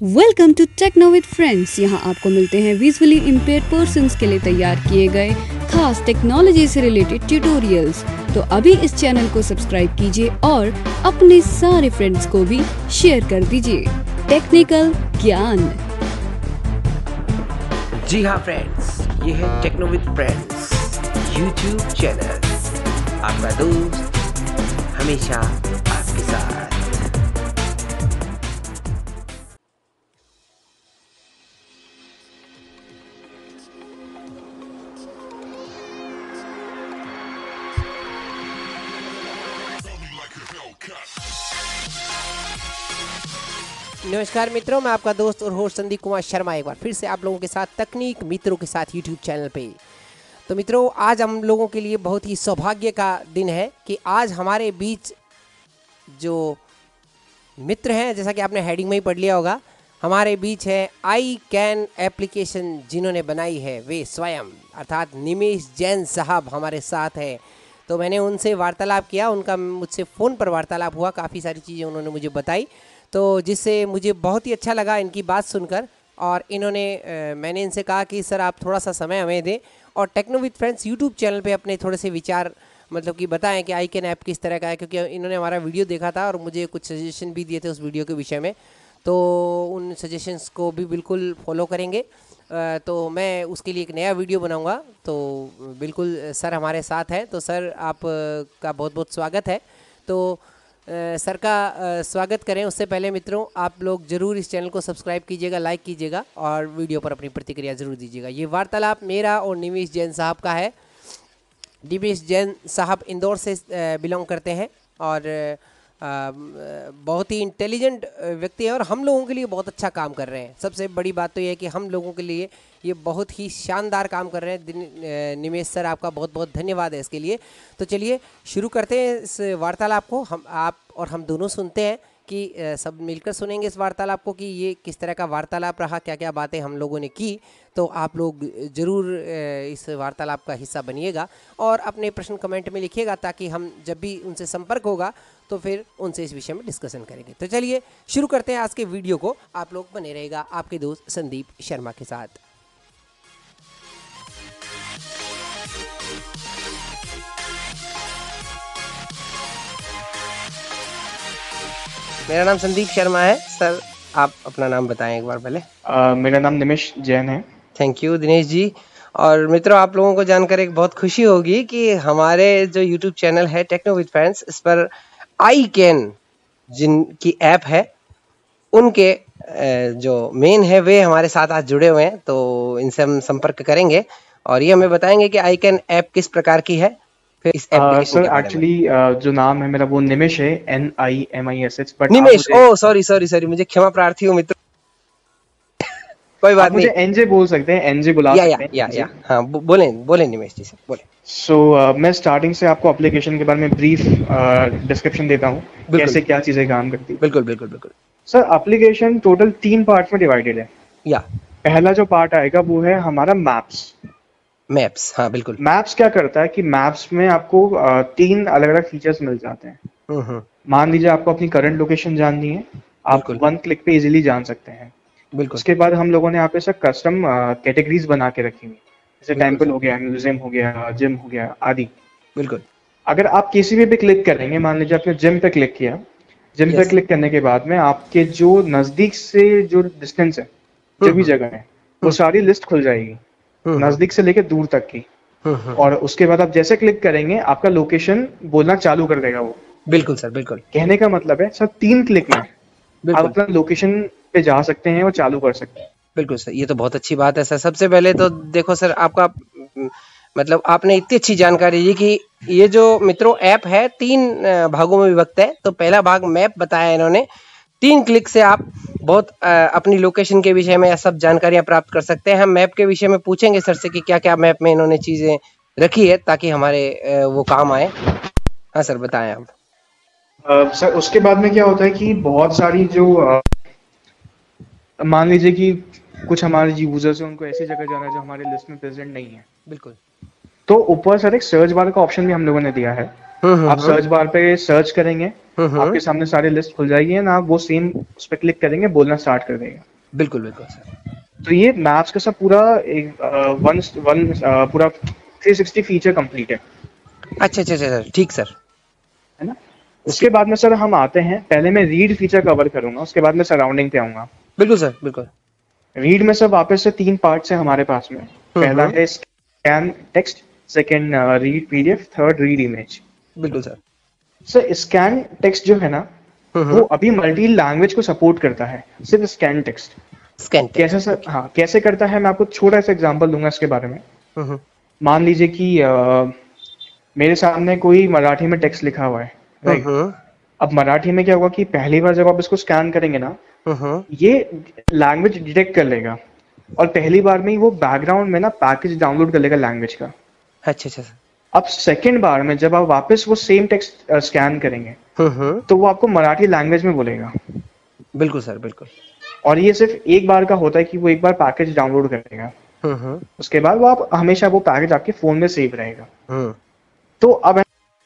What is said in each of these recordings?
Welcome to techno with friends. यहाँ आपको मिलते हैं विजुअली इम्पेयर्ड पर्सन्स के लिए तैयार किए गए खास टेक्नोलॉजी से रिलेटेड ट्यूटोरियल्स। तो अभी इस चैनल को सब्सक्राइब कीजिए और अपने सारे फ्रेंड्स को भी शेयर कर दीजिए टेक्निकल ज्ञान। जी हाँ फ्रेंड्स, ये है techno with friends YouTube channel. आपका दोस्त हमेशा आपके साथ। नमस्कार मित्रों, मैं आपका दोस्त और होस्ट संदीप कुमार शर्मा एक बार फिर से आप लोगों के साथ तकनीक मित्रों के साथ यूट्यूब चैनल पे। तो मित्रों, आज हम लोगों के लिए बहुत ही सौभाग्य का दिन है कि आज हमारे बीच जो मित्र हैं, जैसा कि आपने हेडिंग में ही पढ़ लिया होगा, हमारे बीच है iCan एप्लीकेशन जिन्होंने बनाई है वे स्वयं, अर्थात निमेश जैन साहब हमारे साथ है। तो मैंने उनसे वार्तालाप किया, उनका मुझसे फ़ोन पर वार्तालाप हुआ, काफ़ी सारी चीज़ें उन्होंने मुझे बताई, तो जिससे मुझे बहुत ही अच्छा लगा इनकी बात सुनकर। और मैंने इनसे कहा कि सर आप थोड़ा सा समय हमें दें और techno with friends YouTube channel पे अपने थोड़े से विचार मतलब कि बताएं कि iCan ऐप किस तरह का है, क्योंकि इन्होंने हमारा वीडियो देखा था और मुझे कुछ सजेशन भी दिए थे उस वीडियो के विषय में। तो उन सजेशंस को भी बिल्कुल फॉलो करेंगे। तो मैं उसके लिए एक नया वीडियो बनाऊंगा, तो बिल्कुल सर हमारे साथ हैं। तो सर आप का बहुत बहुत स्वागत है। तो सर का स्वागत करें उससे पहले मित्रों, आप लोग ज़रूर इस चैनल को सब्सक्राइब कीजिएगा, लाइक कीजिएगा और वीडियो पर अपनी प्रतिक्रिया ज़रूर दीजिएगा। ये वार्तालाप मेरा और निमेश जैन साहब का है। निमेश जैन साहब इंदौर से बिलोंग करते हैं और बहुत ही इंटेलिजेंट व्यक्ति है और हम लोगों के लिए बहुत अच्छा काम कर रहे हैं। सबसे बड़ी बात तो यह है कि हम लोगों के लिए ये बहुत ही शानदार काम कर रहे हैं। निमेश सर आपका बहुत बहुत धन्यवाद है इसके लिए। तो चलिए शुरू करते हैं इस वार्तालाप को। आप और हम दोनों सुनते हैं कि सब मिलकर सुनेंगे इस वार्तालाप को कि ये किस तरह का वार्तालाप रहा, क्या क्या बातें हम लोगों ने की। तो आप लोग ज़रूर इस वार्तालाप का हिस्सा बनिएगा और अपने प्रश्न कमेंट में लिखिएगा, ताकि हम जब भी उनसे संपर्क होगा तो फिर उनसे इस विषय में डिस्कशन करेंगे। तो चलिए शुरू करते हैं आज के वीडियो को। आप लोग बने रहेगा आपके दोस्त संदीप शर्मा के साथ। मेरा नाम संदीप शर्मा है। सर आप अपना नाम बताएं एक बार पहले। मेरा नाम निमेश जैन है। Thank you Dinesh ji. और मित्रों, आप लोगों को जानकर एक बहुत खुशी होगी कि हमारे जो यूट्यूब चैनल है टेक्नो विद फ्रेंड्स, इस पर iCan जिनकी ऐप है उनके जो मेन है वे हमारे साथ आज जुड़े हुए हैं। तो इनसे हम संपर्क करेंगे और ये हमें बताएंगे कि iCan ऐप किस प्रकार की है, फिर इस एप्लीकेशन सर एक्चुअली जो नाम है मेरा वो निमेश है, NIMISH। But Nimesh, oh sorry मुझे क्षमा प्रार्थी हूँ मित्र, कोई बात नहीं। मुझे एनजे बोल सकते हैं, एनजे बुला सकते हैं। या हाँ बोले निमेश जी सर बोले। सो मैं स्टार्टिंग से आपको एप्लीकेशन के बारे में ब्रीफ डिस्क्रिप्शन देता हूँ, कैसे क्या चीजें काम करती है। बिल्कुल। सर एप्लीकेशन टोटल 3 पार्ट में डिवाइडेड है। या पहला जो पार्ट आएगा वो है हमारा मैप्स। हाँ बिल्कुल। मैप्स क्या करता है कि मैप्स में आपको 3 अलग अलग फीचर्स मिल जाते हैं। मान लीजिए आपको अपनी करंट लोकेशन जाननी है, आप 1 क्लिक पे इजीली जान सकते हैं। बिल्कुल। उसके बाद हम लोगों ने यहाँ पे सर कस्टम कैटेगरीज बना के रखी हुई, जैसे टेम्पल हो गया, म्यूजियम हो गया, जिम हो गया आदि। बिल्कुल। अगर आप किसी भी क्लिक करेंगे, मान लीजिए आपने जिम पे क्लिक किया, जिम पे क्लिक करने के बाद में आपके जो नजदीक से जो डिस्टेंस है, जो भी जगह है, वो सारी लिस्ट खुल जाएगी, नजदीक से लेके दूर तक की। और उसके बाद आप जैसे क्लिक करेंगे आपका लोकेशन बोलना चालू कर देगा वो। बिल्कुल सर बिल्कुल। कहने का मतलब है सर 3 क्लिक में आप अपना लोकेशन पे जा सकते हैं और चालू कर सकते हैं। बिल्कुल सर, ये तो बहुत अच्छी बात है सर। सबसे पहले तो देखो सर, आपका मतलब आपने इतनी अच्छी जानकारी दी कि ये जो मित्रों ऐप है 3 भागों में विभक्त है। तो पहला भाग मैप बताया इन्होंने, 3 क्लिक से आप बहुत अपनी लोकेशन के विषय में सब जानकारियां प्राप्त कर सकते हैं। हम मैप के विषय में पूछेंगे सर से कि क्या क्या मैप में इन्होंने चीजें रखी है ताकि हमारे वो काम आए। हाँ सर बताएं आप। सर उसके बाद में क्या होता है कि बहुत सारी जो मान लीजिए कि कुछ हमारे यूजर्स हैं, उनको ऐसी जगह जाना है जो हमारे लिस्ट में प्रेजेंट नहीं है। बिल्कुल। तो ऊपर सर एक सर्च बार का ऑप्शन भी हम लोगों ने दिया है। आप सर्च बार पे सर्च करेंगे, आपके सामने सारी लिस्ट खुल जाएगी ना, वो सेम उस पर क्लिक करेंगे, बोलना स्टार्ट कर देगा। बिल्कुल बिल्कुल सर। तो ये मैप्स का सब पूरा एक पूरा 360 फीचर कंप्लीट है। अच्छा अच्छा अच्छा सर, ठीक सर। है ना। उसके बाद में सर हम आते हैं, पहले मैं रीड फीचर कवर करूंगा, उसके बाद मैं सराउंडिंग पे आऊंगा। बिल्कुल सर बिल्कुल। रीड में सर वापस से 3 पार्ट्स है हमारे पास में। पहला है scan text, second read PDF, third read image. बिल्कुल सर। सर स्कैन टेक्स्ट जो है ना, वो अभी मल्टी लैंग्वेज को सपोर्ट करता है, सिर्फ स्कैन टेक्स्ट। स्कैन कैसे सर? हाँ, कैसे करता है मैं आपको छोटा सा एग्जांपल दूंगा इसके बारे में। मान लीजिए कि मेरे सामने कोई मराठी में टेक्स्ट लिखा हुआ है, राइट। अब मराठी में क्या होगा कि पहली बार जब आप इसको स्कैन करेंगे ना, ये लैंग्वेज डिटेक्ट कर लेगा और पहली बार में ही वो बैकग्राउंड में ना पैकेज डाउनलोड कर लेगा लैंग्वेज का। अच्छा अच्छा। अब सेकंड बार में जब आप वापस वो सेम टेक्स्ट स्कैन करेंगे तो वो आपको मराठी लैंग्वेज में बोलेगा। बिल्कुल सर बिल्कुल। और ये सिर्फ एक बार का होता है कि वो एक बार पैकेज डाउनलोड करेगा, उसके बाद वो आप हमेशा वो पैकेज आपके फोन में सेव रहेगा। तो अब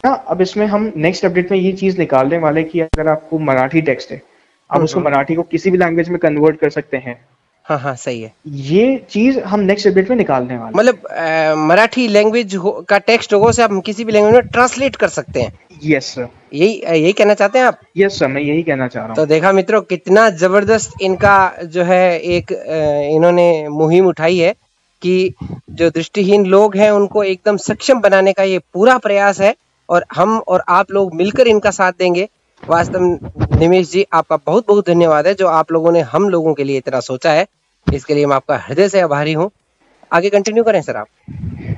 ना, अब इसमें हम नेक्स्ट अपडेट में ये चीज निकालने वाले कि अगर आपको मराठी टेक्स्ट है, आप उसको मराठी को किसी भी लैंग्वेज में कन्वर्ट कर सकते हैं। हाँ हाँ सही है। ये चीज हम नेक्स्ट अपडेट में निकालने वाले, मतलब मराठी लैंग्वेज का टेक्स्ट होगा उसे हम किसी भी लैंग्वेज में ट्रांसलेट कर सकते हैं। यस सर, यही कहना चाहते हैं आप? यस सर, मैं यही कहना चाह रहा हूँ। तो देखा मित्रों, कितना जबरदस्त इनका जो है एक इन्होंने मुहिम उठाई है कि जो दृष्टिहीन लोग हैं उनको एकदम सक्षम बनाने का ये पूरा प्रयास है, और हम और आप लोग मिलकर इनका साथ देंगे। वास्तव में निमेश जी, आपका बहुत बहुत धन्यवाद है जो आप लोगों ने हम लोगों के लिए इतना सोचा है। इसके लिए मैं आपका हृदय से आभारी हूँ। आगे कंटिन्यू करें सर आप।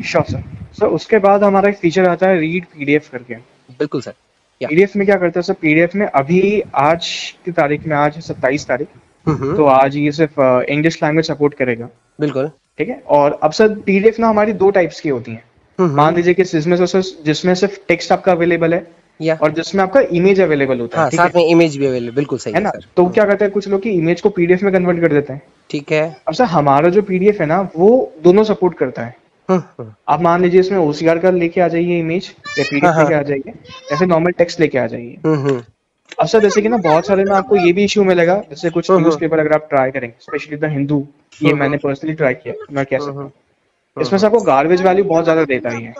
Sure sir. सर उसके बाद हमारा एक फीचर आता है रीड पीडीएफ करके। बिल्कुल सर। पीडीएफ में क्या करता है सर? पीडीएफ में अभी आज की तारीख में, आज है 27 तारीख, तो आज ये सिर्फ इंग्लिश लैंग्वेज सपोर्ट करेगा। बिल्कुल ठीक है। और अब सर पीडीएफ ना हमारी 2 टाइप्स की होती हैं। मान लीजिए कि जिसमें सिर्फ टेक्स्ट आपका अवेलेबल है और जिसमें आपका इमेज अवेलेबल होता है। हाँ, साथ में इमेज भी अवेलेबल, बिल्कुल सही है ना। तो क्या करते हैं कुछ लोग कि इमेज को पीडीएफ में कन्वर्ट कर देते हैं। ठीक है। अब सर हमारा जो पीडीएफ है ना, वो दोनों सपोर्ट करता है। आप मान लीजिए इसमें ओसीआर का लेके आ जाइए इमेज, या पीडीएफ लेके आ जाइए, ऐसे नॉर्मल टेक्स्ट लेके आ जाइए। अब सर जैसे कि ना बहुत सारे में आपको ये भी इश्यू मिलेगा, जैसे कुछ न्यूज़पेपर अगर आप ट्राई करेंगे, स्पेशली द हिंदू, ये मैंने पर्सनली ट्राई किया, मैं कह सकता हूँ इसमें से आपको गार्बेज वैल्यू बहुत ज्यादा देता ही है।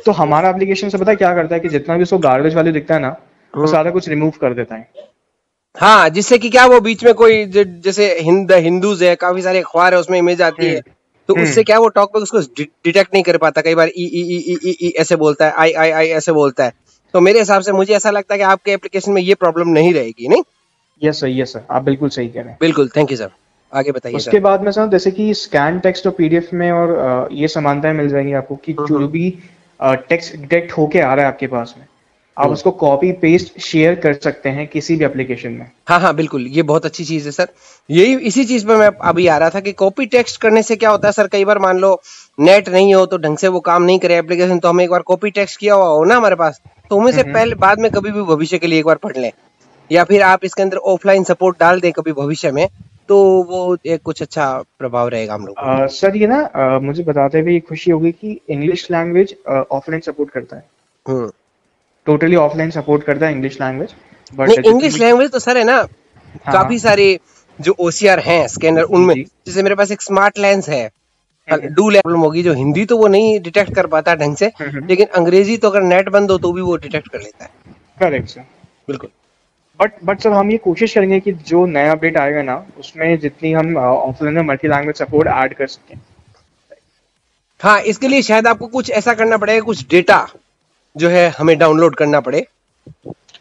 तो हमारा एप्लीकेशन से पता है क्या करता है कि जितना भी उसको गार्बेज वैल्यू दिखता है ना, वो सारा कुछ रिमूव कर देता है। हाँ, जिससे कि क्या वो बीच में कोई जैसे हिंदूज है, काफी सारे अखबार है, उसमें इमेज आती है, तो उससे क्या वो टॉक बैक उसको डिटेक्ट नहीं कर पाता। कई बार ई ऐसे बोलता है, आई ऐसे बोलता है। तो मेरे हिसाब से मुझे ऐसा लगता है कि आपके एप्लीकेशन में ये प्रॉब्लम नहीं रहेगी, नहीं? यस सर, आप बिल्कुल सही कह रहे हैं। बिल्कुल, थैंक यू सर। आगे बताइए। उसके बाद में सर जैसे कि स्कैन टेक्स्ट और पीडीएफ में और ये समानताएं मिल जाएंगी आपको कि जो भी टेक्स्ट डिटेक्ट होके आ रहा है आपके पास में, आप उसको कॉपी पेस्ट शेयर कर सकते हैं किसी भी एप्लीकेशन में। हाँ, बिल्कुल, ये बहुत अच्छी चीज है सर। यही इसी चीज पर मैं अभी आ रहा था कि कॉपी टेक्स्ट करने से क्या होता है सर, कई बार मान लो नेट नहीं हो तो ढंग से वो काम नहीं करे एप्लीकेशन, तो हम एक बार कॉपी टेक्स्ट किया हुआ हो ना हमारे पास, तो हमें से पहले बाद में कभी भी भविष्य के लिए एक बार पढ़ लें, या फिर आप इसके अंदर ऑफलाइन सपोर्ट डाल दें कभी भविष्य में, तो वो एक कुछ अच्छा प्रभाव रहेगा हम लोग। सर ये ना मुझे बताते हुए खुशी होगी कि इंग्लिश लैंग्वेज ऑफलाइन सपोर्ट करता है। टोटली ऑफलाइन सपोर्ट करता है English language. But English language तो सर है ना, काफी सारे जो ओसीआर हैं स्कैनर, उनमें जैसे मेरे पास एक स्मार्ट लेंस है, डू प्रॉब्लम होगी, जो हिंदी तो वो नहीं डिटेक्ट कर पाता ढंग से, लेकिन अंग्रेजी तो अगर नेट बंद हो तो भी वो डिटेक्ट कर लेता है। करेक्ट सर, बिल्कुल। बट सर हम ये कोशिश करेंगे कि जो नया अपडेट आएगा ना, उसमें जितनी हम ऑफलाइन में मल्टी लैंग्वेज सपोर्ट ऐड कर सकें। हाँ, इसके लिए शायद आपको कुछ ऐसा करना पड़ेगा, कुछ डेटा जो है हमें डाउनलोड करना पड़े,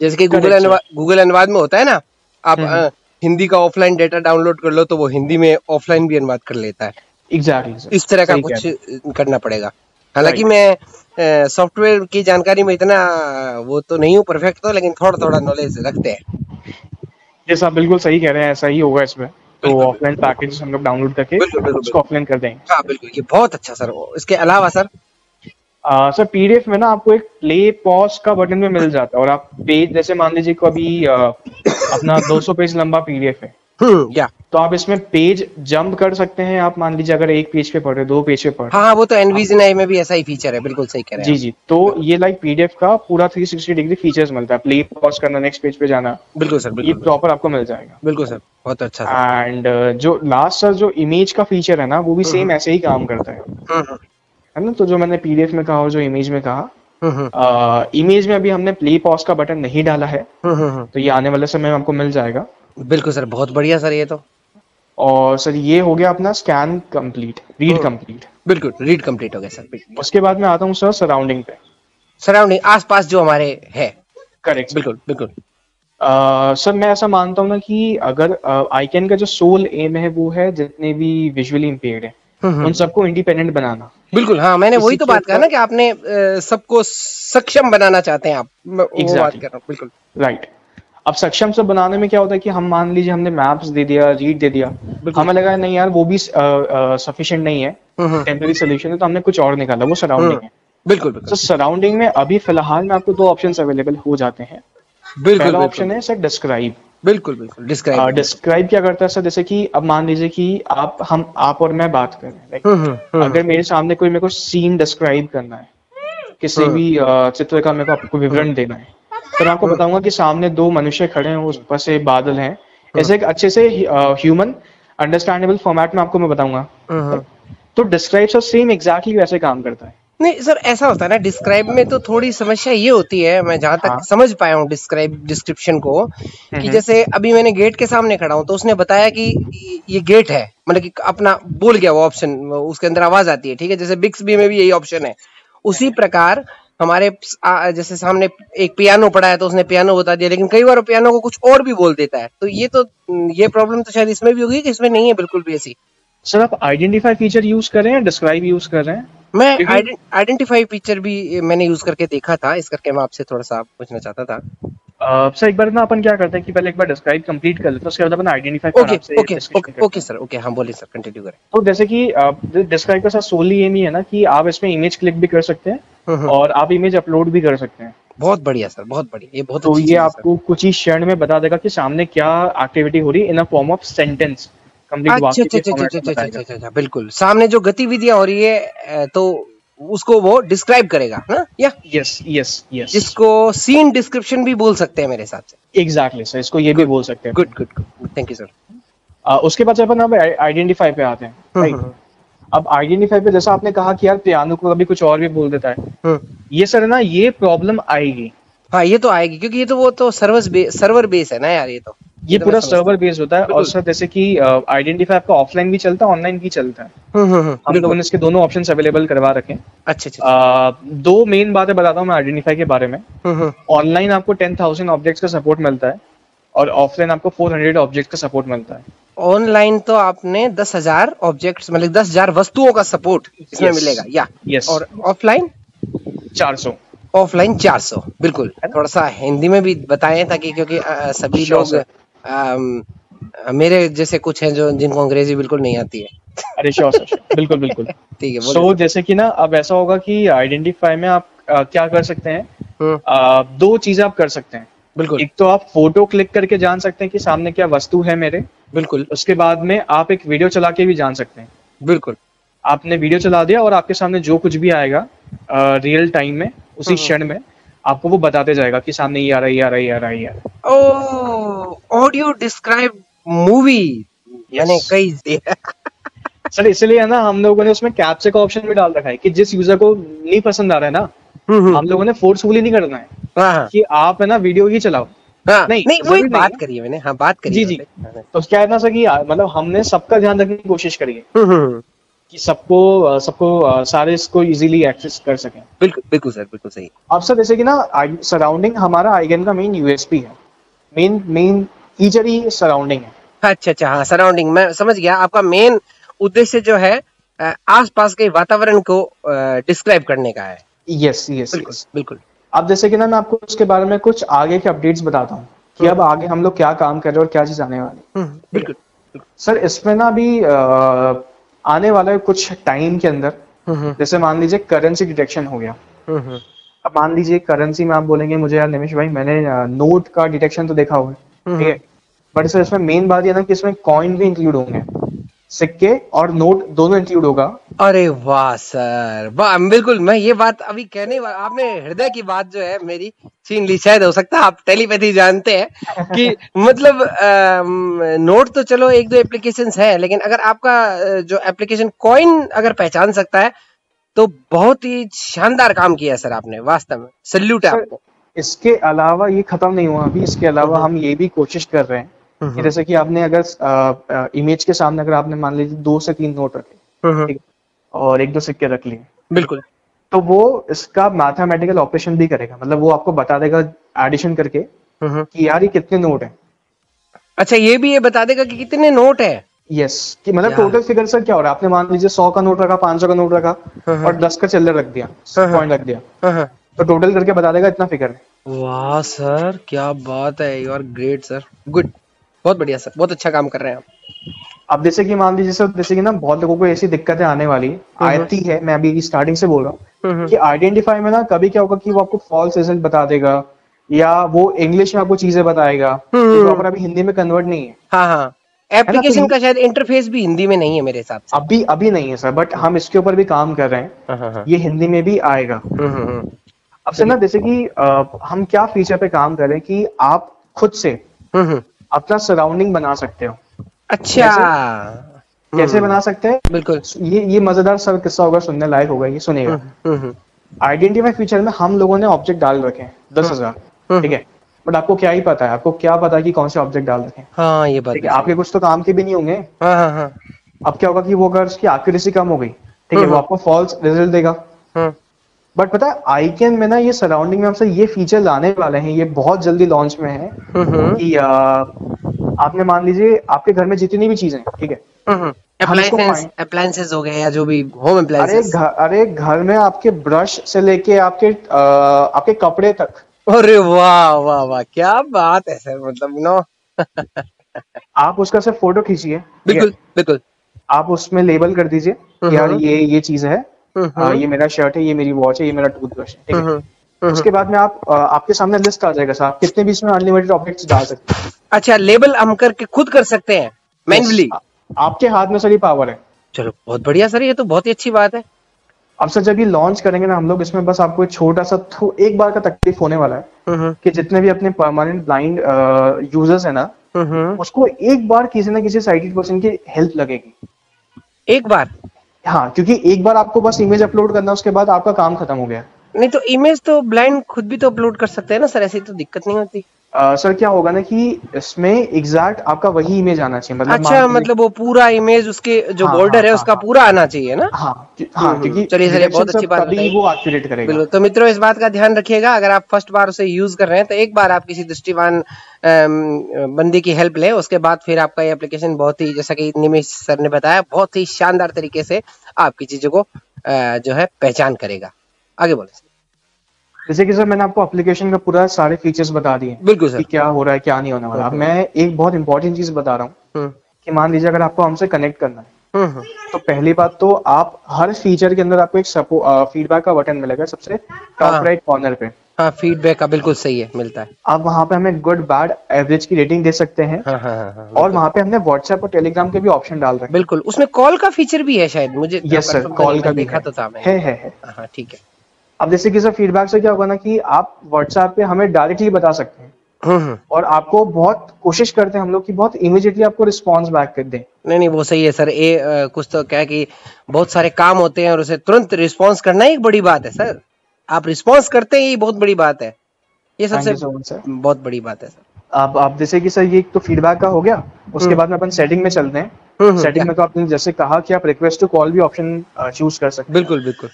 जैसे कि गूगल अनुवाद में होता है ना, आप हिंदी का ऑफलाइन डेटा डाउनलोड कर लो तो वो हिंदी में ऑफलाइन भी अनुवाद कर लेता है। एग्जैक्टली, इस तरह का कुछ करना पड़ेगा। हालांकि मैं सॉफ्टवेयर की जानकारी में इतना वो तो नहीं हूँ परफेक्ट, तो लेकिन थोड़ा थोड़ा नॉलेज रखते हैं। जैसा आप बिल्कुल सही कह रहे हैं, ऐसा ही होगा इसमें। तो ऑफलाइन पैकेज हम लोग डाउनलोड करके उसको ऑफलाइन कर देंगे। हाँ बिल्कुल, ये बहुत अच्छा सर। इसके अलावा सर सर पीडीएफ में ना आपको एक प्ले पॉज का बटन में मिल जाता है, और आप पेज जैसे मान लीजिए को अभी अपना 200 पेज लंबा पीडीएफ है, या तो आप इसमें पेज जंप कर सकते हैं। आप मान लीजिए अगर एक पेज पे पढ़ रहे हो, 2 पेज पे पढ़ रहे हाँ वो तो एनविजन आई में भी ऐसा ही फीचर है, बिल्कुल सही कह हो, रहे हैं जी आप। जी, तो ये लाइक पीडीएफ का पूरा 360 डिग्री फीचर्स मिलता है। प्ले पॉज करना, नेक्स्ट पेज पे जाना, बिल्कुल सर, ये बिल्कुल प्रॉपर आपको मिल जाएगा। बिल्कुल सर, बहुत अच्छा सर। एंड जो लास्ट सर जो इमेज का फीचर है ना, वो भी सेम ऐसे ही काम करता हम्म है ना। तो जो मैंने पीडीएफ में कहा और जो इमेज में कहा, हम्म इमेज में अभी हमने प्ले पॉज का बटन नहीं डाला है, हम्म। तो ये आने वाले समय में आपको मिल जाएगा। बिल्कुल सर, बहुत बढ़िया सर ये तो। और सर ये हो गया अपना स्कैन कंप्लीट, रीड कंप्लीट। बिल्कुल रीड कंप्लीट हो गया सर, बिल्कुल। उसके बाद मैं आता हूँ सर सराउंडिंग पे। सराउंडिंग, आसपास जो हमारे है। करेक्ट। बिल्कुल बिल्कुल। सर मैं ऐसा मानता हूँ ना कि अगर आईकैन का जो सोल एम है वो है जितने भी विजुअली इम्पेयर्ड है उन सबको इंडिपेंडेंट बनाना। बिल्कुल, हाँ मैंने इसी वही तो के बात कहा ऊपर ना कि आपने सबको सक्षम बनाना चाहते हैं आप, मैं वो बात कर रहा हूँ। बिल्कुल राइट। अब सक्षम से बनाने में क्या होता है कि हम मान लीजिए हमने मैप्स दे दिया, रीड दे दिया, हमें लगा नहीं यार वो भी सफिशिएंट नहीं है, टेम्पररी सोल्यूशन है, तो हमने कुछ और निकाला, वो सराउंडिंग है। बिल्कुल तो बिल्कुल सराउंडिंग में अभी फिलहाल में आपको 2 ऑप्शंस अवेलेबल हो जाते हैं। बिल्कुल पहला बिल्कुल ऑप्शन है सर डिस्क्राइब। बिल्कुल बिल्कुल। डिस्क्राइब। डिस्क्राइब क्या करता है सर, जैसे कि अब मान लीजिए कि आप और मैं बात कर रहे हैं, राइट। अगर मेरे सामने कोई मेरे को सीन डिस्क्राइब करना है, किसी भी चित्र का मेरे को आपको विवरण देना है, तो मैं आपको बताऊंगा कि सामने 2 मनुष्य खड़े हैं, उस पर से बादल हैं, ऐसे एक अच्छे से ह्यूमन अंडरस्टैंडेबल फॉर्मेट में आपको मैं बताऊंगा। तो डिस्क्राइब सर सेम एग्जैक्टली वैसे काम करता है। नहीं सर, ऐसा होता है ना डिस्क्राइब में, तो थोड़ी समस्या ये होती है, मैं जहां तक हाँ। समझ पाया हूँ डिस्क्रिप्शन को, कि जैसे अभी मैंने गेट के सामने खड़ा हूँ तो उसने बताया कि ये गेट है, मतलब कि अपना बोल गया वो ऑप्शन, उसके अंदर आवाज आती है, ठीक है, जैसे बिक्सबी में भी यही ऑप्शन है। उसी प्रकार हमारे जैसे सामने एक पियानो पड़ा है तो उसने पियानो बता दिया, लेकिन कई बार पियानो को कुछ और भी बोल देता है। तो ये प्रॉब्लम तो शायद इसमें भी होगी, कि इसमें नहीं है बिल्कुल भी ऐसी। सर आप आइडेंटिफाई फीचर यूज कर रहे हैं, डिस्क्राइब यूज कर रहे हैं? मैं आइडेंटिफाई फीचर भी मैंने यूज करके देखा था, इस करके मैं आपसे थोड़ा सा पूछना चाहता था। सर एक बार ना अपन क्या करते हैं कि पहले एक बार डिस्क्राइब कंप्लीट कर लेते हैं, उसके बाद अपन identify okay okay discussion okay करते ओके हैं। सर, ओके हाँ बोलिए सर, कंटिन्यू करें। तो जैसे कि डिस्क्राइब का साथ सोली एम ही है ना कि आप इसमें इमेज क्लिक भी कर सकते हैं और आप इमेज अपलोड भी कर सकते हैं। बहुत बढ़िया सर, बहुत बढ़िया, ये बहुत तो अच्छी ये चीज है आपको कुछ ही क्षण में बता देगा कि सामने क्या एक्टिविटी हो रही है in a form of sentence, complete अच्छा वाक्य अच्छा के अच्छा फॉर्मेट में अच्छा बताएगा। अच्छा अच्छा, बिल्कुल सामने जो गतिविधियां हो रही है तो उसको वो डिस्क्राइब करेगा ना, या यस यस यस, जिसको सीन डिस्क्रिप्शन भी बोल सकते हैं मेरे हिसाब से। एग्जैक्टली सर, इसको ये भी बोल सकते हैं। Good good good, thank you sir. उसके बाद अपन अब आइडेंटिफाई पे आते हैं, राइट। अब आइडेंटिफाई पे जैसा आपने कहा कि यार पियानो को कभी कुछ और भी बोल देता है, ये सर ना ये प्रॉब्लम आएगी। हाँ ये तो आएगी, क्योंकि ये तो वो तो सर्वर बेस है ना यार, ये तो पूरा मैं समझता सर्वर बेस्ड होता है। और सर जैसे कि आइडेंटिफाई आपका ऑफलाइन भी चलता है, ऑनलाइन भी चलता है। हूँ। हम लोगों ने इसके दोनों ऑप्शंस अवेलेबल करवा रखे हैं। अच्छा अच्छा। 2 मेन बातें बताता हूँ मैं आइडेंटिफाई के बारे में। ऑनलाइन आपको 10,000 ऑब्जेक्ट्स का सपोर्ट मिलता है और ऑफलाइन आपको 400 ऑब्जेक्ट्स का सपोर्ट मिलता है। ऑनलाइन तो आपने 10,000 ऑब्जेक्ट्स, मतलब 10,000 वस्तुओं का सपोर्ट इसमें मिलेगा, या यस। और ऑफलाइन 400। ऑफलाइन 400। बिल्कुल, थोड़ा सा हिंदी में भी बताएं ताकि, क्योंकि सभी Sure, लोग मेरे जैसे कुछ हैं जो जिनको अंग्रेजी बिल्कुल नहीं आती है। अरे श्योर सर, बिल्कुल बिल्कुल। ठीक है, सो जैसे कि ना अब ऐसा होगा कि आइडेंटिफाई में आप क्या कर सकते हैं, 2 चीजें आप कर सकते हैं। बिल्कुल एक तो आप फोटो क्लिक करके जान सकते हैं कि सामने क्या वस्तु है मेरे। बिल्कुल उसके बाद में आप एक वीडियो चला के भी जान सकते हैं। बिल्कुल। आपने वीडियो चला दिया और आपके सामने जो कुछ भी आएगा रियल टाइम में, उसी क्षण में आपको वो बताते जाएगा कि सामने ये आ रहा है, ये आ रहा है, ये आ रहा है, ये आ रहा है। ओ, ऑडियो डिस्क्राइब मूवी मैंने कई सर इसलिए है ना हम लोगों ने उसमें कैप्चा का ऑप्शन भी डाल रखा है कि जिस यूजर को नहीं पसंद आ रहा है ना, हम लोगों ने फोर्सफुली नहीं करना है हाँ कि आप है ना वीडियो ही चलाओ। हाँ, नहीं वो एक बात करी है मैंने, हाँ बात करी जी जी। तो क्या है ना सर कि मतलब हमने सबका ध्यान रखने की कोशिश करी है कि सबको सारे इसको इजीली एक्सेस कर सकें। बिल्कुल बिल्कुल सर, बिल्कुल सही। अब सर जैसे कि ना सराउंडिंग हमारा आईगन का मेन यूएसपी है, मेन फीचर ही सराउंडिंग है। अच्छा अच्छा, हाँ सराउंडिंग मैं समझ गया। आपका मेन उद्देश्य जो है आसपास के वातावरण को डिस्क्राइब करने का है। यस यस बिल्कुल यस। बिल्कुल। अब जैसे कि ना मैं आपको उसके बारे में कुछ आगे के अपडेट्स बताता हूँ कि अब आगे हम लोग क्या काम कर रहे हैं और क्या चीज आने वाली है। बिल्कुल सर इसमें ना अभी आने वाला है कुछ टाइम के अंदर, जैसे मान लीजिए करेंसी डिटेक्शन हो गया। अब मान लीजिए करेंसी में आप बोलेंगे मुझे यार निमिष भाई मैंने नोट का डिटेक्शन तो देखा हुआ है, ठीक है, बट सर इसमें मेन बात ये ना कि इसमें कॉइन भी इंक्लूड होंगे, सिक्के और नोट दोनों इंक्लूड होगा। अरे वाह सर वाह, बिल्कुल मैं ये बात अभी कहने वाला, आपने हृदय की बात जो है मेरी छीन ली। शायद हो सकता है आप टेलीपैथी जानते हैं कि मतलब नोट तो चलो एक दो एप्लीकेशंस है, लेकिन अगर आपका जो एप्लीकेशन कॉइन अगर पहचान सकता है तो बहुत ही शानदार काम किया है सर आपने, वास्तव में सल्यूट है सर आपको। इसके अलावा ये खत्म नहीं हुआ अभी, इसके अलावा हम ये भी कोशिश कर रहे हैं कि जैसे कि आपने अगर इमेज के सामने अगर आपने मान लीजिए 2 से 3 नोट रखे, ठीक है, और 1-2 सिक्के रख लिए, बिल्कुल। तो वो इसका मैथमेटिकल ऑपरेशन भी करेगा, मतलब वो आपको बता देगा एडिशन करके कि यार ये कितने नोट हैं। अच्छा, ये भी ये बता देगा कि कितने नोट है। यस, कि मतलब यार। टोटल फिगर सर क्या हो रहा है, आपने मान लीजिए 100 का नोट रखा, 500 का नोट रखा और 10 का चिल्लर रख दिया, पॉइंट रख दिया, तो टोटल करके बता देगा इतना फिगर है। वाह सर क्या बात है, you are great sir, good, बहुत बढ़िया सर, बहुत अच्छा काम कर रहे हैं आप। अब जैसे कि मान लीजिए सर, जैसे कि ना बहुत लोगों को ऐसी दिक्कतें आने वाली आती है, मैं अभी स्टार्टिंग से बोल रहा हूँ कि आइडेंटिफाई में ना कभी क्या होगा कि वो आपको फॉल्स रिजल्ट बता देगा, या वो इंग्लिश में आपको चीजें बताएगा जो प्रॉपर अभी हिंदी में कन्वर्ट नहीं है। हाँ हाँ, तो एप्लीकेशन का शायद इंटरफेस भी हिंदी में नहीं है मेरे हिसाब से। अभी नहीं है सर, बट हम इसके ऊपर भी काम कर रहे हैं, ये हिंदी में भी आएगा। अब से ना जैसे कि हम क्या फीचर पे काम कर रहे हैं कि आप खुद से अपना सराउंडिंग बना सकते हो। अच्छा, कैसे बना सकते हैं? बिल्कुल। ये मजेदार सर किस्सा होगा, सुनने लायक होगा, ये सुनिएगा। आइडेंटिफाई फीचर में हम लोगों ने ऑब्जेक्ट डाल रखे हैं 10,000, ठीक है, बट आपको क्या ही पता है, आपको क्या पता कि कौन से ऑब्जेक्ट डाल रखे हैं? हाँ ये बात ठीक है, आपके कुछ तो काम के भी नहीं होंगे। हाँ हाँ हाँ। अब क्या होगा कि वो अगर उसकी एक्यूरेसी कम हो गई, ठीक है, वो आपको फॉल्स रिजल्ट देगा। बट पता है आईकेन में ना ये सराउंडिंग में हमसे ये फीचर लाने वाले हैं, ये बहुत जल्दी लॉन्च में है कि आपने मान लीजिए आपके घर में जितनी भी चीजें, ठीक है, अप्लायंसेस हो गए या जो भी होम अप्लायंसेस, अरे घर में आपके ब्रश से लेके आपके कपड़े तक। अरे वाह वाह वाह, क्या बात है सर, मतलब नो आप उसका सिर्फ फोटो खींचिए, बिल्कुल बिल्कुल, आप उसमें लेबल कर दीजिए कि यार ये चीज है, ये मेरा शर्ट है, ये मेरी वॉच है, ये मेरा टूथब्रश है, ठीक है। उसके बाद में आपके सामने लिस्ट आ जाएगा साहब, कितने भी इसमें अनलिमिटेड ऑब्जेक्ट्स डाल सकते हैं। अच्छा, लेबल हम करके खुद कर सकते हैं मैन्युअली? आपके हाथ में सारी पावर है। चलो बहुत बढ़िया सर, ये तो बहुत ही अच्छी बात है। अब सर जब ये लॉन्च करेंगे ना हम लोग, इसमें बस आपको एक छोटा सा एक बार का तकलीफ होने वाला है कि जितने भी अपने परमानेंट ब्लाइंड यूजर्स है ना, उसको एक बार किसी ना किसी साइटेड पर्सन की हेल्प लगेगी। एक बार? हाँ, क्योंकि एक बार आपको बस इमेज अपलोड करना, उसके बाद आपका काम खत्म हो गया। नहीं तो इमेज तो ब्लाइंड खुद भी तो अपलोड कर सकते हैं ना सर, ऐसी तो दिक्कत नहीं होती। सर क्या होगा ना कि इसमें एग्जैक्ट आपका वही इमेज आना चाहिए, मतलब अच्छा, मतलब वो पूरा इमेज उसके जो बॉर्डर है उसका पूरा आना चाहिए ना? हाँ क्योंकि चलिए सर, बहुत अच्छी बात तभी वो एक्यूरेट करेगा। बिल्कुल। तो मित्रों इस बात का ध्यान रखिएगा, अगर आप फर्स्ट बार उसे यूज कर रहे हैं तो एक बार आप किसी दृष्टिवान बंदी की हेल्प लें, उसके बाद फिर आपका ये एप्लीकेशन बहुत ही, जैसा कि निमेश सर ने बताया, बहुत ही शानदार तरीके से आपकी चीजों को जो है पहचान करेगा। आगे बोले। जैसे कि सर मैंने आपको एप्लीकेशन का पूरा सारे फीचर्स बता दिए, बिल्कुल सर, कि क्या हो रहा है क्या नहीं होने वाला। अब मैं एक बहुत इंपॉर्टेंट चीज बता रहा हूँ कि मान लीजिए अगर आपको हमसे कनेक्ट करना है, तो पहली बात तो आप हर फीचर के अंदर आपको एक फीडबैक का बटन मिलेगा सबसे टॉप राइट कॉर्नर पे। हाँ, फीडबैक का बिल्कुल सही है, मिलता है। आप वहाँ पे हमें गुड बैड एवरेज की रेटिंग दे सकते हैं। और वहाँ पे हमने व्हाट्सएप और टेलीग्राम के भी ऑप्शन डाल रहे हैं। बिल्कुल, उसमें कॉल का फीचर भी है शायद, मुझे यस सर, कॉल का भी देखा तो था है। हाँ ठीक है। अब जैसे कि सर फीडबैक से क्या होगा ना कि आप व्हाट्सएप पे हमें डायरेक्टली बता सकते हैं, और आपको बहुत कोशिश करते हैं हम लोग कि बहुत इमीडिएटली आपको रिस्पॉन्स बैक कर दें। नहीं वो सही है सर, कुछ तो क्या है कि बहुत सारे काम होते हैं और उसे तुरंत रिस्पॉन्स करना ही एक बड़ी बात है सर। आप रिस्पॉन्स करते हैं, ये बहुत बड़ी बात है, ये सबसे बहुत बड़ी बात है सर। आप जैसे कि सर ये तो फीडबैक का हो गया, उसके बाद में अपन सेटिंग में चलते हैं। सेटिंग में तो आपने जैसे कहा कि आप रिक्वेस्ट टू कॉल भी ऑप्शन चूज कर सकते हैं। बिल्कुल बिल्कुल,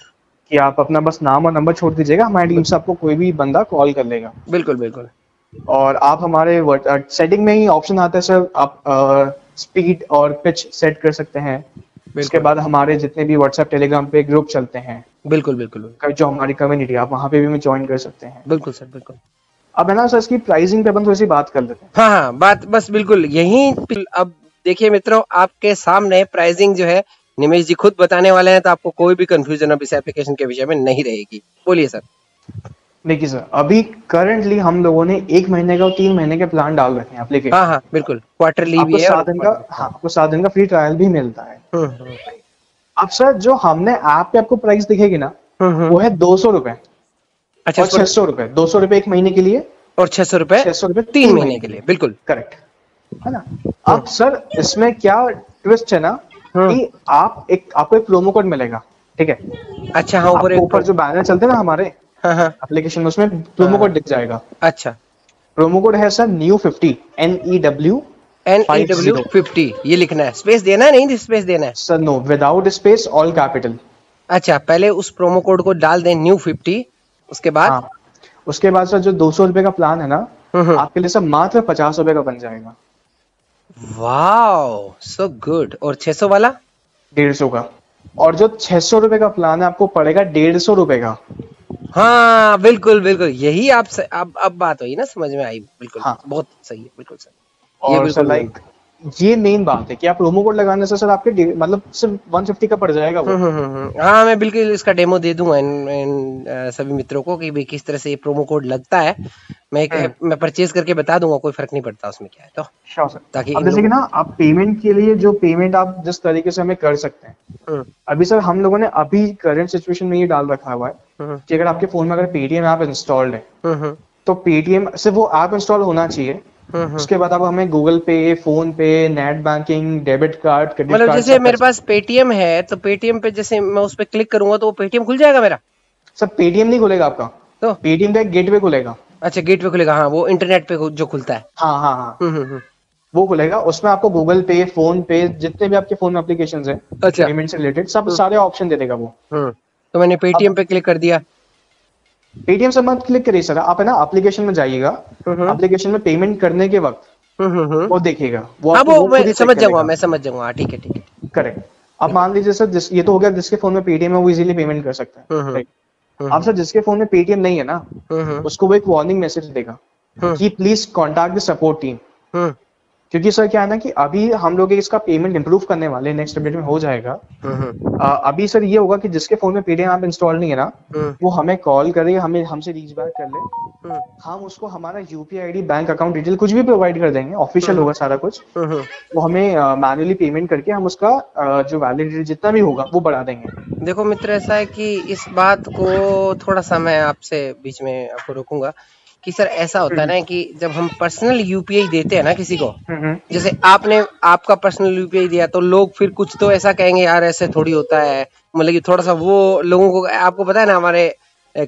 कि आप अपना बस नाम और नंबर छोड़ दीजिएगा, हमारी टीम से आपको कोई भी बंदा कॉल कर लेगा। बिल्कुल बिल्कुल। और आप हमारे सेटिंग में ही ऑप्शन आता है सर, आप स्पीड और पिच सेट कर सकते हैं। उसके बाद हमारे जितने भी व्हाट्सएप टेलीग्राम पे ग्रुप चलते हैं, बिल्कुल बिल्कुल, जो हमारी कम्युनिटी, आप वहाँ पे भी ज्वाइन कर सकते हैं। बिल्कुल सर बिल्कुल। अब है ना सर, इसकी प्राइसिंग पे अपन थोड़ी सी बात कर लेते हैं। हाँ, बात बस बिल्कुल यही। अब देखिए मित्रों, आपके सामने प्राइसिंग जो है निमेश जी खुद बताने वाले हैं, तो आपको कोई भी कंफ्यूजन अब इस एप्लीकेशन के विषय में नहीं रहेगी। बोलिए सर। देखिए सर, अभी करंटली हम लोगों ने 1 महीने का और 3 महीने के प्लान डाल रखे हैं एप्लीकेशन। हाँ हाँ बिल्कुल, क्वार्टरली भी आपको है और 7 दिन का, हाँ, आपको 7 दिन का फ्री ट्रायल भी मिलता है। हम्म अब सर जो हमने ऐप पे आपको प्राइस दिखेगी ना, वो है 200 रुपए अच्छा और 600 रुपए। 200 रुपए 1 महीने के लिए और 600 रुपए 600 रुपए 3 महीने के लिए, बिल्कुल। करेक्ट है ना। अब सर इसमें क्या ट्विस्ट है ना, कि आपको एक प्रोमो कोड मिलेगा, ठीक है। अच्छा हाँ, ऊपर जो बैनर चलते हैं ना हमारे हाँ हाँ एप्लीकेशन में, उसमें प्रोमो कोड दिख जाएगा। अच्छा, प्रोमो कोड है सर NEW50 NEW50 ये लिखना है, स्पेस देना है? नहीं स्पेस देना है sir, no, without space, all capital. अच्छा, पहले उस प्रोमो कोड को डाल दें NEW50, उसके बाद हाँ, उसके बाद सर जो 200 रुपए का प्लान है ना, आपके लिए सर मात्र 50 रुपए का बन जाएगा। Wow so good. और 600 वाला 150 का। और जो 600 रुपए का प्लान है आपको पड़ेगा 150 रुपए का। हाँ बिल्कुल बिल्कुल, यही आप अब बात हुई ना, समझ में आई, बिल्कुल। हाँ। बहुत सही है, बिल्कुल सर। ये और सर बिल्कुल लाइक ये मेन बात है कि आप प्रोमो कोड लगाने से सर आपके मतलब सिर्फ 150 का पड़ जाएगा वो। हाँ, मैं बिल्कुल इसका डेमो दे दूंगा इन सभी मित्रों को कि भाई किस तरह से ये प्रोमो कोड लगता है। मैं परचेज करके बता दूंगा, कोई फर्क नहीं पड़ता उसमें क्या है तो। Sure sir. ताकि अब जैसे कि ना, आप पेमेंट के लिए जो पेमेंट आप जिस तरीके से हमें कर सकते हैं, अभी सर हम लोगों ने अभी करंट सिचुएशन में ये डाल रखा हुआ है कि अगर आपके फोन में अगर पेटीएम ऐप इंस्टॉल्ड है, तो पेटीएम से वो ऐप इंस्टॉल होना चाहिए। उसके बाद आप हमें गूगल पे, फोन पे, net banking, debit card, credit card, मतलब जैसे मेरे पास पेटीएम है, तो पेटीएम पे जैसे मैं उस पर क्लिक करूंगा तो वो पेटीएम खुल जाएगा मेरा? सर पेटीएम नहीं खुलेगा आपका, तो पेटीएम का एक गेटवे खुलेगा। अच्छा, गेटवे खुलेगा, हाँ, वो इंटरनेट पे जो खुलता है। हाँ हाँ हाँ, वो खुलेगा। उसमें आपको गूगल पे, फोन पे, जितने भी आपके फोन में एप्लीकेशंस हैं अच्छा, पेमेंट से रिलेटेड, सब सारे ऑप्शन दे देगा वो। तो मैंने पेटीएम पे क्लिक कर दिया। पेटीएम से मत क्लिक करिए सर, आप है ना एप्लीकेशन में जाइएगा, एप्लीकेशन में पेमेंट करने के वक्त वो देखेगा, वो हाँ, आपको वो मैं खुद ही समझ check जाऊंगा, करेगा। मैं समझ जाऊंगा, ठीक है ठीक है। करेक्ट। अब मान लीजिए सर, ये तो हो गया जिसके फोन में पेटीएम है वो इजीली पेमेंट कर सकता है, राइट। अब सर जिसके फोन में पेटीएम नहीं है ना, उसको वो एक वार्निंग मैसेज देगा कि please contact the support team. क्योंकि सर क्या है ना कि अभी हम लोग इसका पेमेंट इंप्रूव करने वाले, नेक्स्ट अपडेट में हो जाएगा। अभी सर ये होगा कि जिसके फोन में पेटीएम ऐप इंस्टॉल नहीं है ना, वो हमें कॉल करे, हमसे रीच बैक कर ले, हम उसको हमारा UPI ID, bank account detail कुछ भी प्रोवाइड कर देंगे, ऑफिशियल होगा सारा कुछ। वो हमें मैन्युअली पेमेंट करके हम उसका जो वैलिडिटी जितना भी होगा वो बढ़ा देंगे। देखो मित्र, ऐसा है कि इस बात को थोड़ा सा मैं आपसे बीच में आपको रोकूंगा कि सर ऐसा होता है ना कि जब हम पर्सनल यूपीआई देते हैं ना किसी को, जैसे आपने आपका पर्सनल यूपीआई दिया, तो लोग फिर कुछ तो ऐसा कहेंगे, यार ऐसे थोड़ी होता है, मतलब कि थोड़ा सा वो लोगों को, आपको पता है ना, हमारे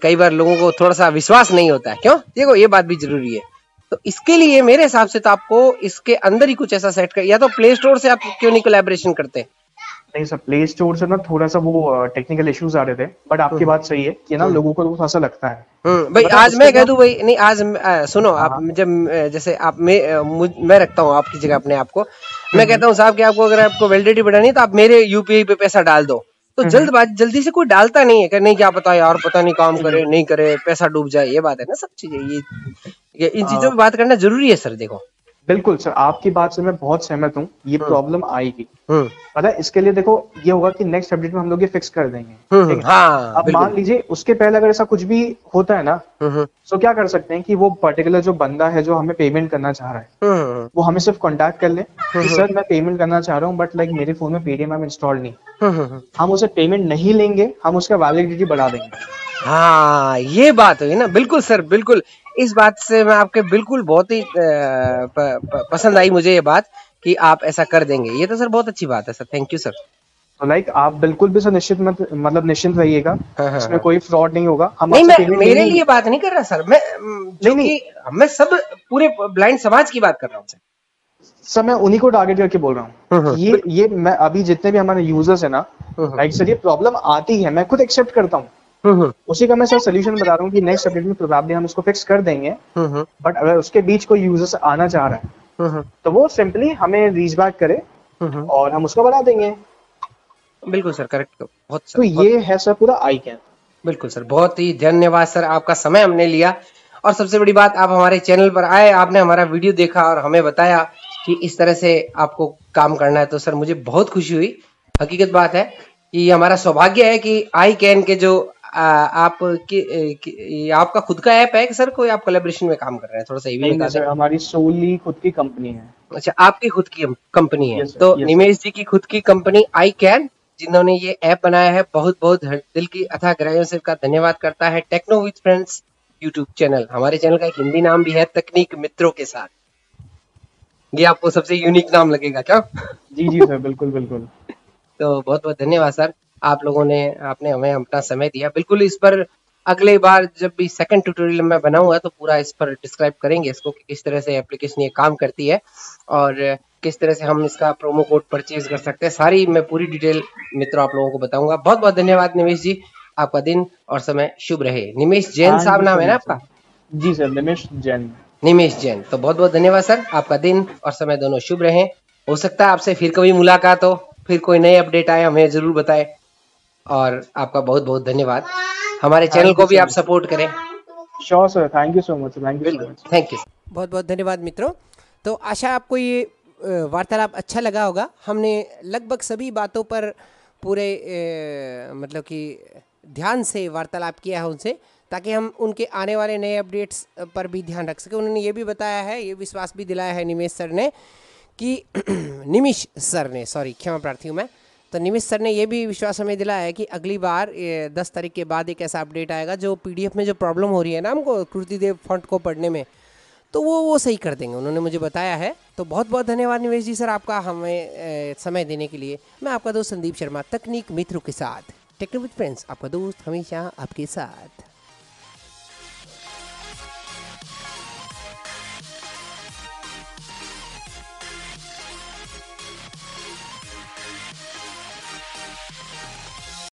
कई बार लोगों को थोड़ा सा विश्वास नहीं होता है। क्यों? देखो ये बात भी जरूरी है। तो इसके लिए मेरे हिसाब से तो आपको इसके अंदर ही कुछ ऐसा सेट कर, या तो प्ले स्टोर से आप क्यों नहीं कोलैबोरेशन करते? नहीं सर, प्ले स्टोर से ना थोड़ा सा वो टेक्निकल इश्यूज आ रहे थे, बट आपकी बात सही है कि ना लोगों को थोड़ा सा लगता है। भाई आज मैं कह दूं, भाई नहीं, आज सुनो, आप जब जैसे आप मैं रखता हूँ आपकी जगह अपने आप को, मैं कहता हूँ साहब कि आपको अगर आपको वैलिडिटी बढ़ानी है तो आप मेरे यूपीआई पे पैसा डाल दो, तो जल्दी से कोई डालता नहीं है कि नहीं, क्या पता यार, पता नहीं काम करे नहीं करे, पैसा डूब जाए, ये बात है ना। सब चीजें ये इन चीजों पे बात करना जरूरी है सर। देखो बिल्कुल सर, आपकी बात से मैं बहुत सहमत हूँ, ये प्रॉब्लम आएगी। पता है, इसके लिए देखो ये होगा कि नेक्स्ट अपडेट में हम लोग ये फिक्स कर देंगे, ठीक है? हाँ, अब मान लीजिए उसके पहले अगर ऐसा कुछ भी होता है ना, तो क्या कर सकते हैं कि वो पर्टिकुलर जो बंदा है जो हमें पेमेंट करना चाह रहा है, वो हमें सिर्फ कांटेक्ट कर ले कि सर मैं पेमेंट करना चाह रहा हूँ, बट लाइक मेरे फोन में पेटीएम ऐप इंस्टॉल नहीं। हम उसे पेमेंट नहीं लेंगे, हम उसका वैलिडिटी बढ़ा देंगे। हाँ, ये बात हुई ना, बिल्कुल सर, बिल्कुल। इस बात से मैं आपके बिल्कुल बहुत ही पसंद आई मुझे ये बात कि आप ऐसा कर देंगे। ये तो सर बहुत अच्छी बात है सर, थैंक यू सर। तो लाइक आप बिल्कुल भी सर निश्चिंत रहिएगा, इसमें कोई फ्रॉड नहीं होगा। हम नहीं, मैं मेरे लिए बात नहीं कर रहा सर, मैं सब पूरे ब्लाइंड समाज की बात कर रहा हूँ सर। मैं उन्हीं को टारगेट करके बोल रहा हूँ। ये मैं अभी जितने भी हमारे यूजर्स है ना, लाइक सर ये प्रॉब्लम आती है, मैं खुद एक्सेप्ट करता हूँ, उसी का मैं सर सोल्यूशन बता रहा हूँ कि नेक्स्ट अपडेट में प्रोबेबली हम इसको फिक्स कर देंगे। बट अगर उसके बीच कोई यूजर्स आना चाह रहा है तो वो सिंपली हमें रीच बैक करे और हम उसको बढ़ा देंगे। बिल्कुल सर, करेक्ट। बहुत सर, तो ये है सर पूरा आई कैन। बिल्कुल सर, बहुत ही धन्यवाद सर, आपका समय हमने लिया, और सबसे बड़ी बात, आप हमारे चैनल पर आए, आपने हमारा वीडियो देखा और हमें बताया कि इस तरह से आपको काम करना है। तो सर मुझे बहुत खुशी हुई। हकीकत बात है कि हमारा सौभाग्य है कि आई कैन के जो आप ये आपका खुद का ऐप है कि सर कोई आप कोलैबोरेशन में काम कर रहे हैं? थोड़ा सा ये भी नहीं बता नहीं सर, दें। हमारी सोली खुद की कंपनी है। अच्छा, आपकी खुद की कंपनी है। यस सर, तो यस सर। निमेश जी की खुद की कंपनी आई कैन, जिन्होंने ये ऐप बनाया है, बहुत बहुत दिल की अथाह गहराइयों से का धन्यवाद करता है। Techno with friends YouTube channel, हमारे चैनल का एक हिंदी नाम भी है तकनीक मित्रों के साथ। ये आपको सबसे यूनिक नाम लगेगा क्या? जी जी सर, बिल्कुल बिल्कुल। तो बहुत बहुत धन्यवाद सर, आप लोगों ने आपने हमें अपना समय दिया। बिल्कुल इस पर अगले बार जब भी सेकंड ट्यूटोरियल मैं बनाऊंगा तो पूरा इस पर डिस्क्राइब करेंगे इसको कि किस तरह से एप्लीकेशन ये काम करती है और किस तरह से हम इसका प्रोमो कोड परचेज कर सकते हैं। सारी मैं पूरी डिटेल मित्रों आप लोगों को बताऊंगा। बहुत बहुत धन्यवाद निमेश जी, आपका दिन और समय शुभ रहे। निमेश जैन थैंक साहब यू नाम सो है ना मच आपका? सर। जी सर, निमेश जैन। निमेश जैन, तो बहुत बहुत धन्यवाद सर, आपका दिन और समय दोनों शुभ रहे। हो सकता है आपसे फिर कभी मुलाकात हो, फिर कोई नए अपडेट आए हमें जरूर बताएं। और आपका बहुत बहुत धन्यवाद, हमारे चैनल थैंक यू को भी सो आप मच। सपोर्ट करें। Sure sir, thank you so much, thank you so बिल्कुल, मच। Thank you. बहुत बहुत धन्यवाद मित्रों। तो आशा आपको ये वार्तालाप अच्छा लगा होगा। हमने लगभग सभी बातों पर पूरे मतलब कि ध्यान से वार्तालाप किया है उनसे, ताकि हम उनके आने वाले नए अपडेट्स पर भी ध्यान रख सकें। उन्होंने ये भी बताया है, ये विश्वास भी दिलाया है निमेश सर ने कि निमिष सर ने, सॉरी क्षमा प्रार्थी हूँ मैं, तो निमिष सर ने ये भी विश्वास हमें दिलाया है कि अगली बार 10 तारीख के बाद एक ऐसा अपडेट आएगा जो पीडीएफ में जो प्रॉब्लम हो रही है ना हमको कृतिदेव फॉन्ट को पढ़ने में, तो वो सही कर देंगे, उन्होंने मुझे बताया है। तो बहुत बहुत धन्यवाद निमेश जी सर आपका हमें समय देने के लिए। मैं आपका दोस्त संदीप शर्मा, तकनीक मित्रों के साथ, टेक्नो विद फ्रेंड्स, आपका दोस्त हमेशा आपके साथ।